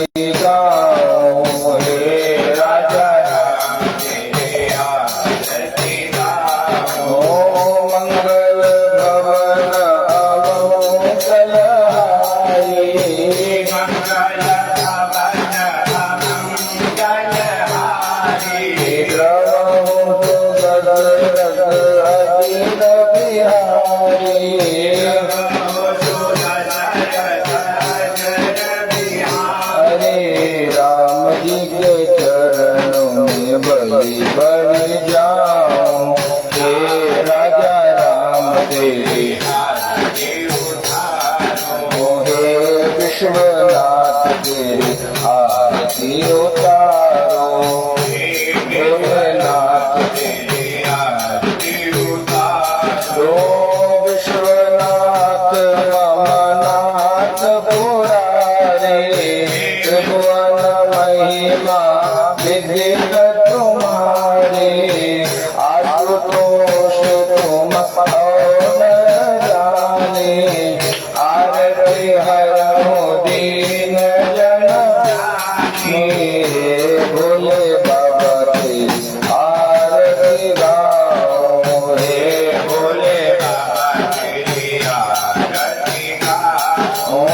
गाऊं हे राजा राम तेरे आरती गाऊं। मंगल भवन अमंगलहारी मंगल भवन अमंगलहारी द्रवहु सुगंध अजित बिहारी राम जी के चरणों में बलि बन जाऊं हे राजा राम तेरी आरती उतारूं। हे विश्वनाथ तेरी आरती उतारो हे भोलेनाथ तेरी आरती उतारो। विश्वनाथ ममनाथ पुरारे त्रिभुवन महिमा विदित तुम्हारे। आशुतोष तुम कौन जाने आरती हरहु दीन जन मेरे भोले बाबा तेरी आरती गाऊं हे भोले बाबा तेरी आरती गाऊं।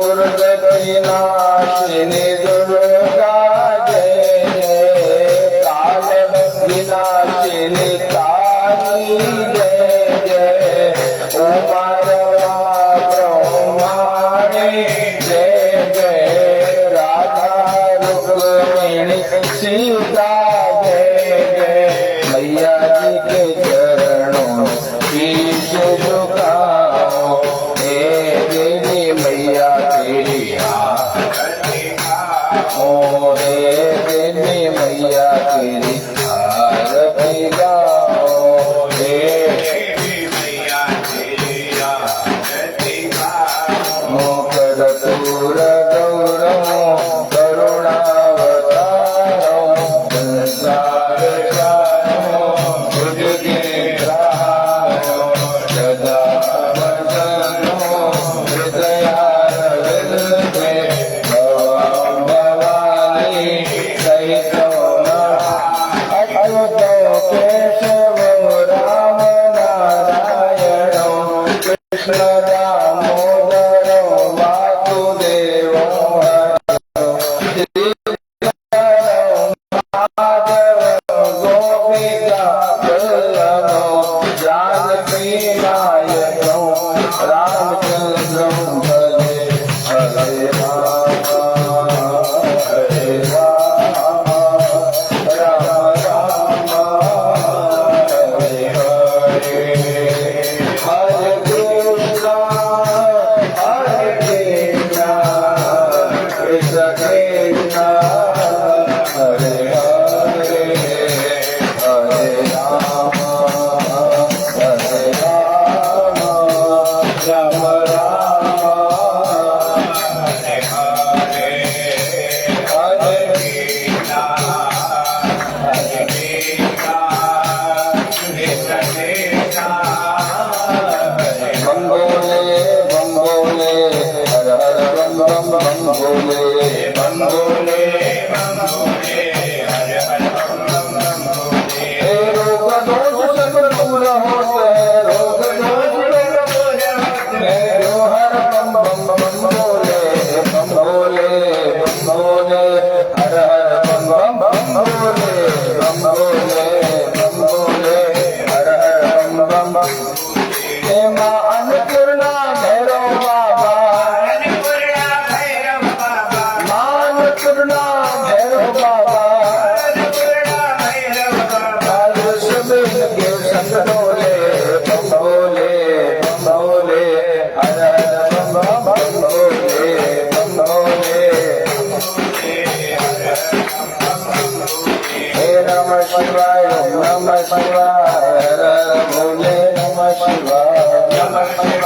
दुर्गति नाशिनी दुर्गा जय जय काल विनाशिनी काली जय जय। उमा रमा ब्रह्माणी जय जय राधा रुक्मिणी सीता जय जय। मैया जी के चरणों में शीश झुकाओ हे देवी मैया तेरी आरती गाऊं हे देवी मैया तेरी आरती गाऊं हे देवी मैया तेरी आरती गाऊं। कर्पूर गौरवं करुणावतारं संसार सारं भुजगेन्द्रहारं सदा वदनं हृदयारविन्दे भवां भवानी सहितं अच्युतं केशवं राम नारायणं कृष्ण दामोदरं वासुदेवं हरं श्रीधरं माधवं गोपिका वल्लभं जानकी नायकं रामचन्द्रं भजे। हरे राम हरे राम राम राम हरे हरे। हरे कृष्णा कृष्ण कृष्ण हरे हरे। हरे राम राम राम हरे हरे। हरे कृष्णा कृष्ण कृष्ण बम भोले हर हर बम बम बम भोले बम भोले हर हर बम बम बम भोले। हे रोग दोष सब दूर होते हैं रोग दोष सब दूर होते हैं जो हर बम बम बम भोले बम भोले हर हर बम बम बम भोले बम भोले हर हर बम बम बम। हे माँ अन्नपूर्णा भैरव बाबा माँ अन्नपूर्णा भैरव बाबा सब के संग डोले बम भोले हर हर बम बम भोले बम भोले। हे नमः शिवाय हर हर भोले नमः शिवाय नमः शिवाय।